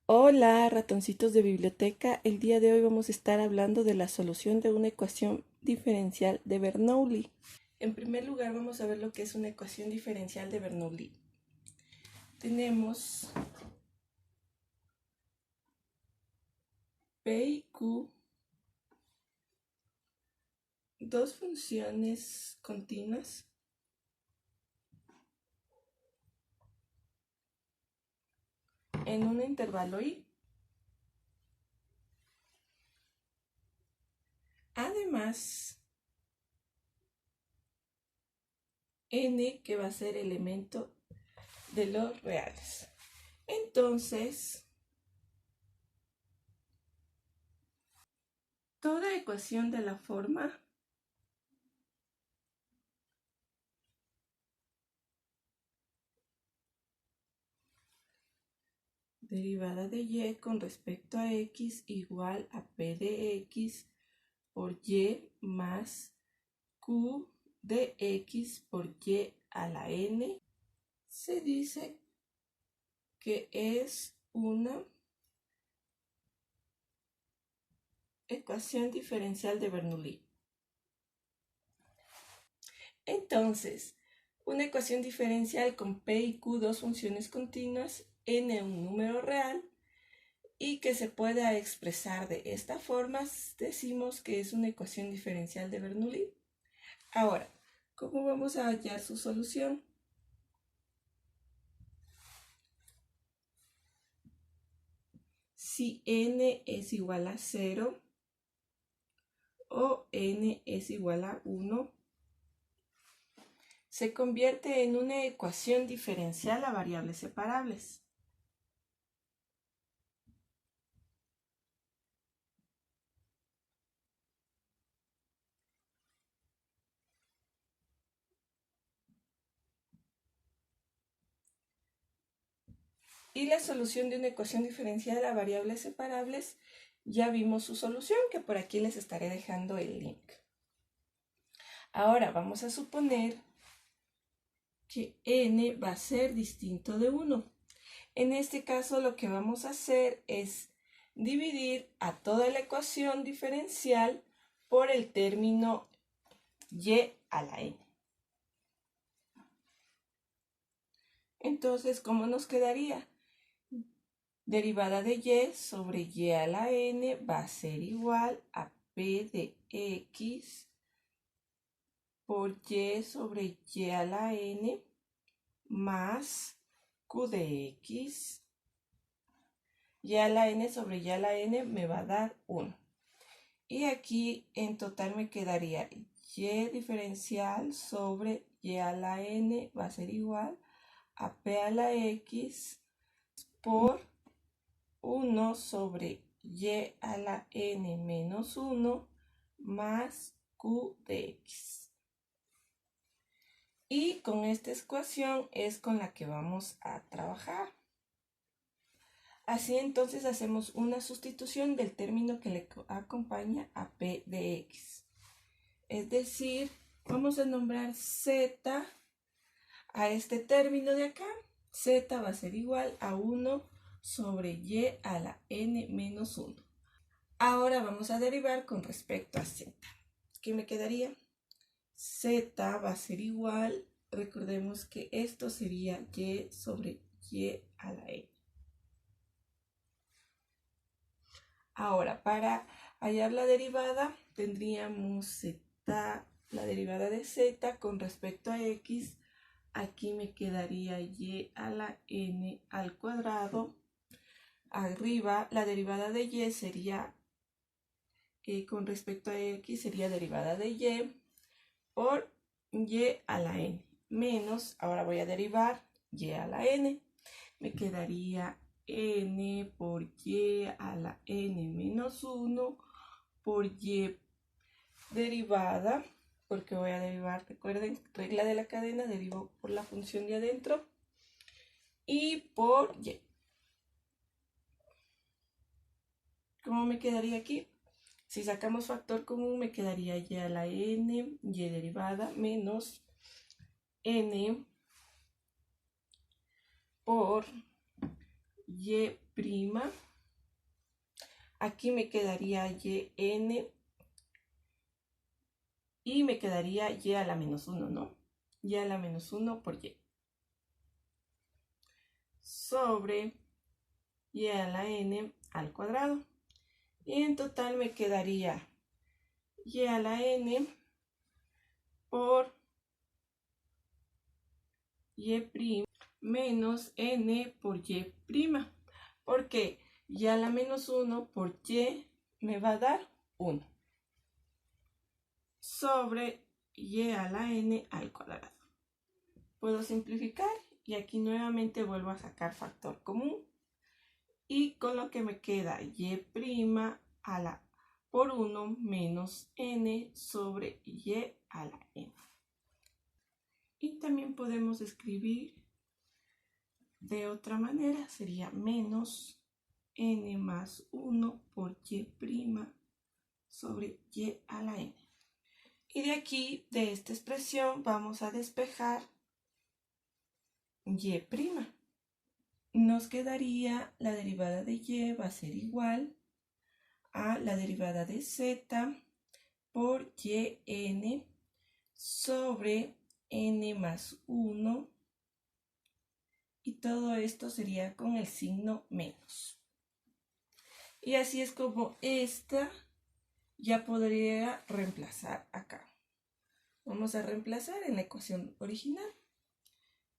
Hola, ratoncitos de biblioteca. El día de hoy vamos a estar hablando de la solución de una ecuación diferencial de Bernoulli. En primer lugar, vamos a ver lo que es una ecuación diferencial de Bernoulli. Tenemos P y Q, dos funciones continuas en un intervalo I. Además, n que va a ser elemento de los reales. Entonces, toda ecuación de la forma derivada de y con respecto a x igual a p de x por y más q de x por y a la n, se dice que es una ecuación diferencial de Bernoulli. Entonces, una ecuación diferencial con p y q, dos funciones continuas, n un número real, y que se pueda expresar de esta forma, decimos que es una ecuación diferencial de Bernoulli. Ahora, ¿cómo vamos a hallar su solución? Si n es igual a 0 o n es igual a 1, se convierte en una ecuación diferencial a variables separables. Y la solución de una ecuación diferencial a variables separables, ya vimos su solución, que por aquí les estaré dejando el link. Ahora vamos a suponer que n va a ser distinto de 1. En este caso lo que vamos a hacer es dividir a toda la ecuación diferencial por el término y a la n. Entonces, ¿cómo nos quedaría? Derivada de y sobre y a la n va a ser igual a p de x por y sobre y a la n más q de x. Y a la n sobre y a la n me va a dar 1. Y aquí en total me quedaría y diferencial sobre y a la n va a ser igual a p a la x por 1 sobre y a la n menos 1 más q de x. Y con esta ecuación es con la que vamos a trabajar. Así entonces hacemos una sustitución del término que le acompaña a p de x. Es decir, vamos a nombrar z a este término de acá. Z va a ser igual a 1 sobre y a la n menos 1. Ahora vamos a derivar con respecto a z. ¿Qué me quedaría? Z va a ser igual, recordemos que esto sería y sobre y a la n. Ahora, para hallar la derivada, tendríamos z, la derivada de z con respecto a x. Aquí me quedaría y a la n al cuadrado. Arriba, la derivada de y sería, con respecto a x, sería derivada de y por y a la n. Menos, ahora voy a derivar y a la n. Me quedaría n por y a la n menos 1 por y derivada, porque voy a derivar, recuerden, regla de la cadena, derivo por la función de adentro, y por y. ¿Cómo me quedaría aquí? Si sacamos factor común, me quedaría y a la n, y derivada, menos n por y prima. Aquí me quedaría yn y me quedaría y a la menos 1, ¿no? Y a la menos 1 por y. Sobre y a la n al cuadrado. Y en total me quedaría y a la n por y' menos n por y'. Porque y a la menos 1 por y me va a dar 1. Sobre y a la n al cuadrado. Puedo simplificar y aquí nuevamente vuelvo a sacar factor común. Y con lo que me queda y' a la por 1 menos n sobre y a la n. Y también podemos escribir de otra manera, sería menos n más 1 por y' sobre y a la n. Y de aquí, de esta expresión, vamos a despejar y'. Nos quedaría la derivada de y va a ser igual a la derivada de z por yn sobre n más 1, y todo esto sería con el signo menos. Y así es como esta ya podría reemplazar acá. Vamos a reemplazar en la ecuación original.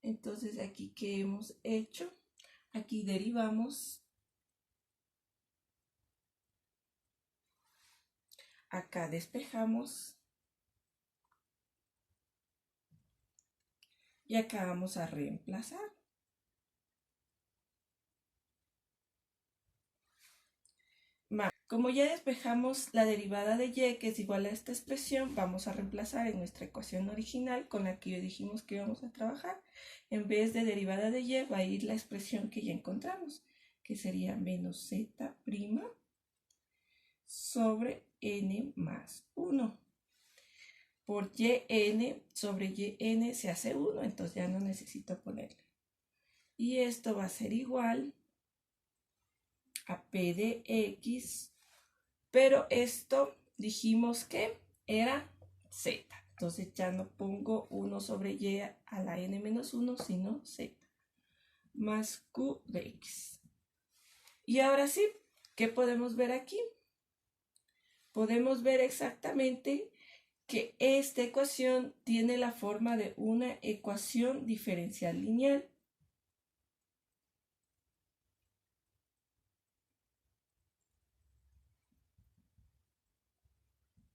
Entonces aquí, ¿qué hemos hecho? Aquí derivamos, acá despejamos y acá vamos a reemplazar. Como ya despejamos la derivada de y, que es igual a esta expresión, vamos a reemplazar en nuestra ecuación original con la que dijimos que íbamos a trabajar. En vez de derivada de y va a ir la expresión que ya encontramos, que sería menos z' sobre n más 1. Por yn sobre yn se hace 1, entonces ya no necesito ponerle. Y esto va a ser igual a p de x, pero esto dijimos que era z. Entonces ya no pongo 1 sobre y a la n menos 1, sino z, más q de x. Y ahora sí, ¿qué podemos ver aquí? Podemos ver exactamente que esta ecuación tiene la forma de una ecuación diferencial lineal.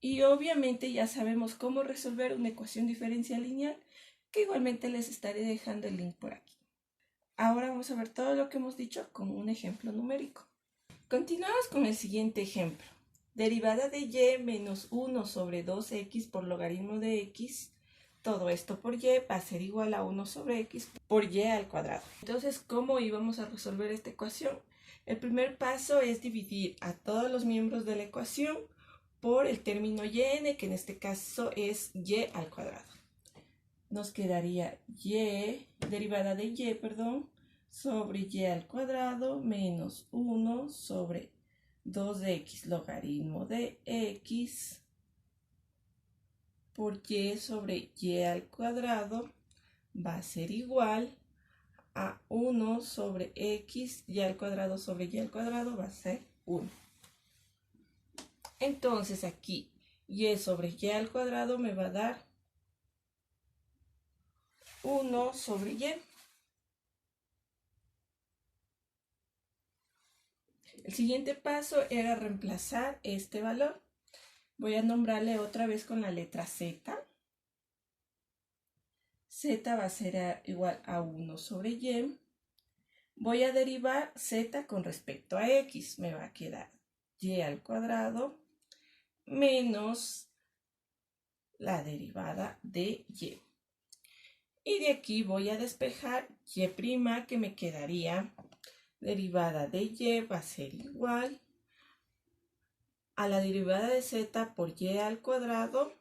Y obviamente ya sabemos cómo resolver una ecuación diferencial lineal, que igualmente les estaré dejando el link por aquí. Ahora vamos a ver todo lo que hemos dicho con un ejemplo numérico. Continuamos con el siguiente ejemplo. Derivada de y menos 1 sobre 2x por logaritmo de x, todo esto por y va a ser igual a 1 sobre x por y al cuadrado. Entonces, ¿cómo íbamos a resolver esta ecuación? El primer paso es dividir a todos los miembros de la ecuación por el término yn, que en este caso es y al cuadrado. Nos quedaría derivada de y, sobre y al cuadrado menos 1 sobre 2x logaritmo de x por y sobre y al cuadrado va a ser igual a 1 sobre x y al cuadrado sobre y al cuadrado va a ser 1. Entonces aquí y sobre y al cuadrado me va a dar 1 sobre y. El siguiente paso era reemplazar este valor. Voy a nombrarle otra vez con la letra z. Z va a ser igual a 1 sobre y. Voy a derivar z con respecto a x. Me va a quedar y al cuadrado menos la derivada de y. Y de aquí voy a despejar y', que me quedaría derivada de y va a ser igual a la derivada de z por y al cuadrado,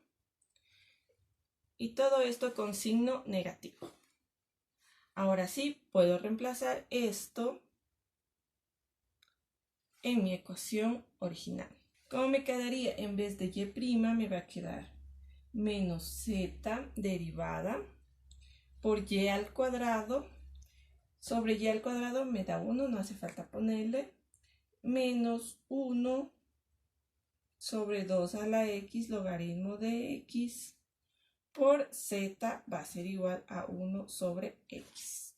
y todo esto con signo negativo. Ahora sí, puedo reemplazar esto en mi ecuación original. ¿Cómo me quedaría? En vez de y' me va a quedar menos z derivada por y al cuadrado. Sobre y al cuadrado me da 1, no hace falta ponerle. Menos 1 sobre 2 a la x logaritmo de x por z va a ser igual a 1 sobre x.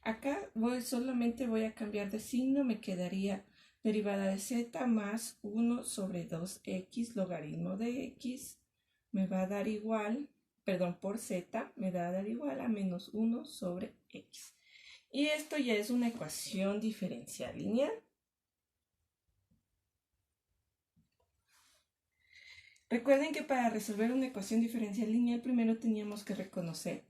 Acá solamente voy a cambiar de signo, me quedaría derivada de z más 1 sobre 2x logaritmo de x me va a dar igual, perdón, por z me va a dar igual a menos 1 sobre x. Y esto ya es una ecuación diferencial lineal. Recuerden que para resolver una ecuación diferencial lineal primero teníamos que reconocer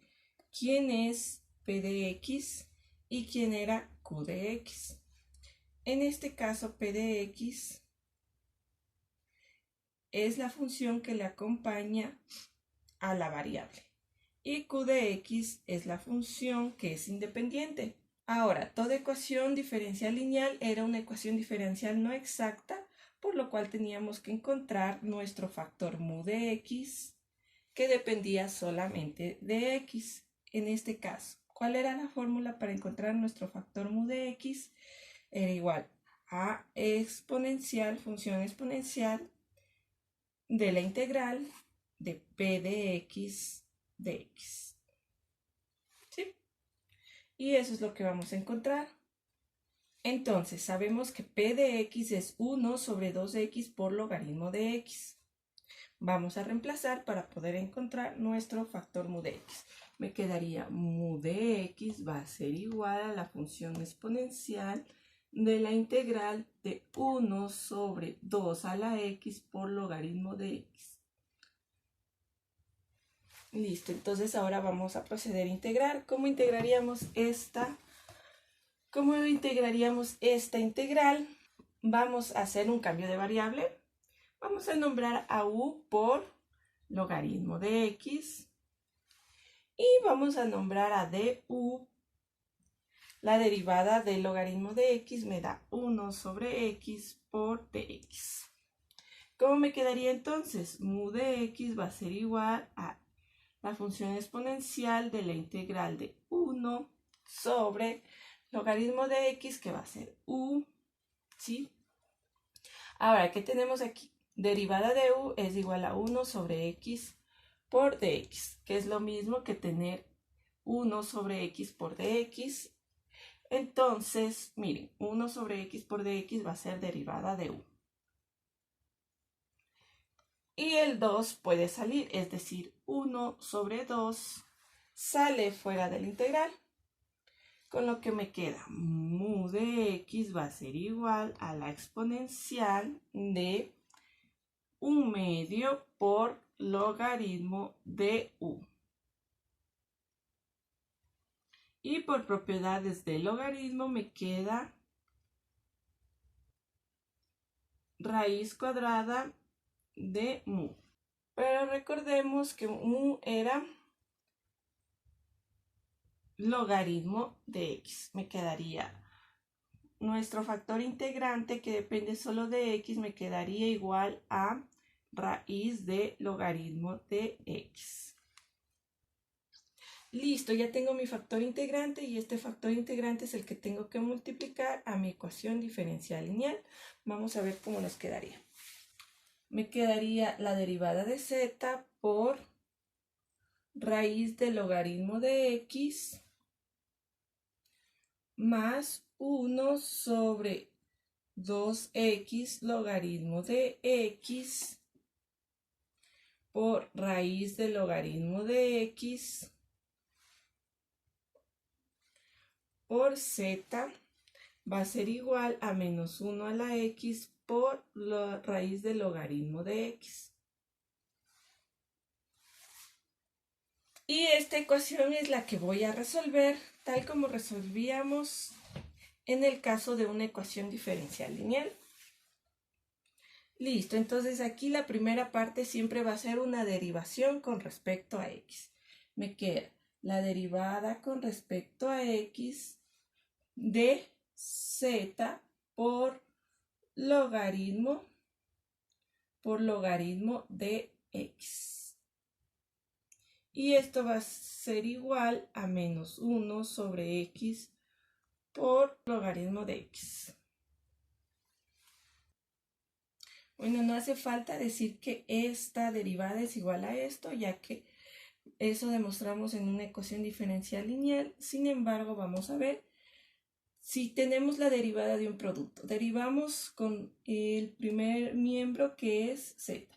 quién es p de x y quién era q de x. En este caso, p de x es la función que le acompaña a la variable y q de x es la función que es independiente. Ahora, toda ecuación diferencial lineal era una ecuación diferencial no exacta, por lo cual teníamos que encontrar nuestro factor mu de x que dependía solamente de x. En este caso, ¿cuál era la fórmula para encontrar nuestro factor mu de x? Era igual a exponencial, función exponencial de la integral de p de x de x. ¿Sí? Y eso es lo que vamos a encontrar. Entonces, sabemos que p de x es 1 sobre 2x por logaritmo de x. Vamos a reemplazar para poder encontrar nuestro factor mu de x. Me quedaría mu de x va a ser igual a la función exponencial de la integral de 1 sobre 2 a la x por logaritmo de x. Listo, entonces ahora vamos a proceder a integrar. ¿Cómo integraríamos esta integral? Vamos a hacer un cambio de variable. Vamos a nombrar a u por logaritmo de x y vamos a nombrar a du. La derivada del logaritmo de x me da 1 sobre x por dx. ¿Cómo me quedaría entonces? Mu de x va a ser igual a la función exponencial de la integral de 1 sobre logaritmo de x, que va a ser u, ¿sí? Ahora, ¿qué tenemos aquí? Derivada de u es igual a 1 sobre x por dx, que es lo mismo que tener 1 sobre x por dx. Entonces, miren, 1 sobre x por dx va a ser derivada de u. Y el 2 puede salir, es decir, 1 sobre 2 sale fuera de la integral. Con lo que me queda, mu de x va a ser igual a la exponencial de 1/2 por logaritmo de u. Y por propiedades del logaritmo me queda raíz cuadrada de mu. Pero recordemos que mu era logaritmo de x. Me quedaría nuestro factor integrante, que depende solo de x, me quedaría igual a raíz de logaritmo de x. Listo, ya tengo mi factor integrante y este factor integrante es el que tengo que multiplicar a mi ecuación diferencial lineal. Vamos a ver cómo nos quedaría. Me quedaría la derivada de z por raíz del logaritmo de x más 1 sobre 2x logaritmo de x por raíz del logaritmo de x por z va a ser igual a menos 1 a la x por la raíz del logaritmo de x. Y esta ecuación es la que voy a resolver tal como resolvíamos en el caso de una ecuación diferencial lineal. Listo, entonces aquí la primera parte siempre va a ser una derivación con respecto a x. Me queda la derivada con respecto a x de z por logaritmo por logaritmo de x. Y esto va a ser igual a menos 1 sobre x por logaritmo de x. Bueno, no hace falta decir que esta derivada es igual a esto, ya que eso demostramos en una ecuación diferencial lineal. Sin embargo, vamos a ver si tenemos la derivada de un producto. Derivamos con el primer miembro, que es z.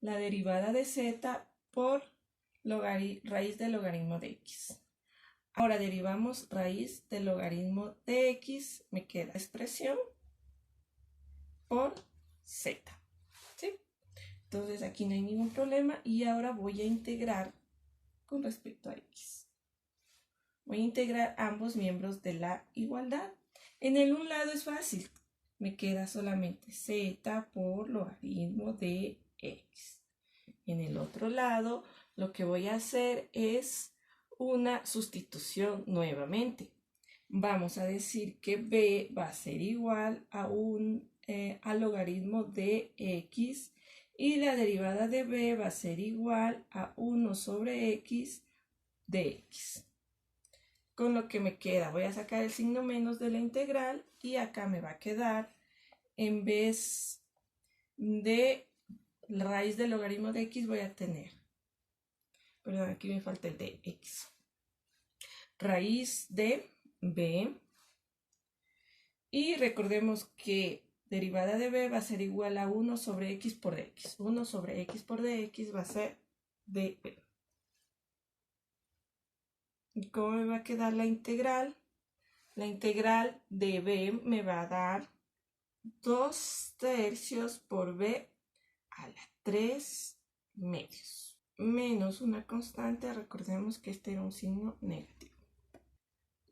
La derivada de z por raíz del logaritmo de x. Ahora derivamos raíz del logaritmo de x. Me queda expresión por z. ¿Sí? Entonces aquí no hay ningún problema. Y ahora voy a integrar con respecto a x. Voy a integrar ambos miembros de la igualdad. En el un lado es fácil. Me queda solamente z por logaritmo de x. En el otro lado, lo que voy a hacer es una sustitución nuevamente. Vamos a decir que b va a ser igual a al logaritmo de x y la derivada de b va a ser igual a 1 sobre x de x. Con lo que me queda, voy a sacar el signo menos de la integral y acá me va a quedar, en vez de la raíz del logaritmo de x, voy a tener, perdón, aquí me falta el de x, raíz de b, y recordemos que derivada de b va a ser igual a 1 sobre x por dx. 1 sobre x por dx va a ser db. ¿Y cómo me va a quedar la integral? La integral de b me va a dar 2 tercios por b a la 3 medios. Menos una constante, recordemos que este era un signo negativo.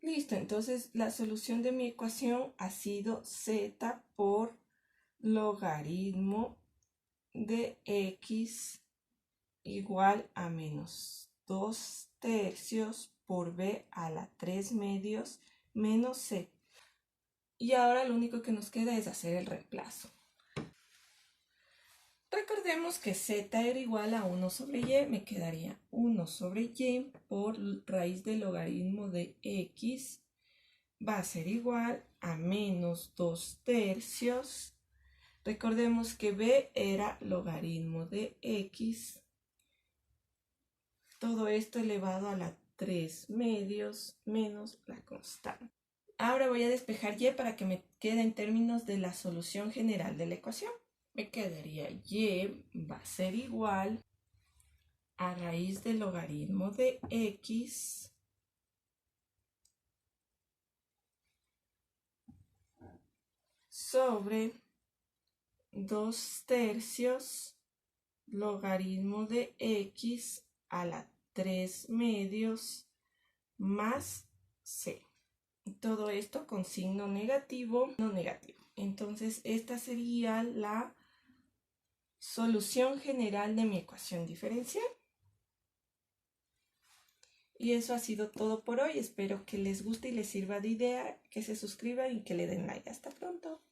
Listo, entonces la solución de mi ecuación ha sido z por logaritmo de x igual a menos 2 tercios por b a la 3 medios menos c. Y ahora lo único que nos queda es hacer el reemplazo. Recordemos que z era igual a 1 sobre y, me quedaría 1 sobre y por raíz del logaritmo de x va a ser igual a menos 2 tercios. Recordemos que b era logaritmo de x. Todo esto elevado a la 3 medios menos la constante. Ahora voy a despejar y para que me quede en términos de la solución general de la ecuación. Me quedaría y va a ser igual a raíz del logaritmo de x sobre 2 tercios logaritmo de x a la 3 medios más c. Todo esto con signo negativo, no negativo. Entonces esta sería la solución general de mi ecuación diferencial. Y eso ha sido todo por hoy. Espero que les guste y les sirva de idea, que se suscriban y que le den like. Hasta pronto.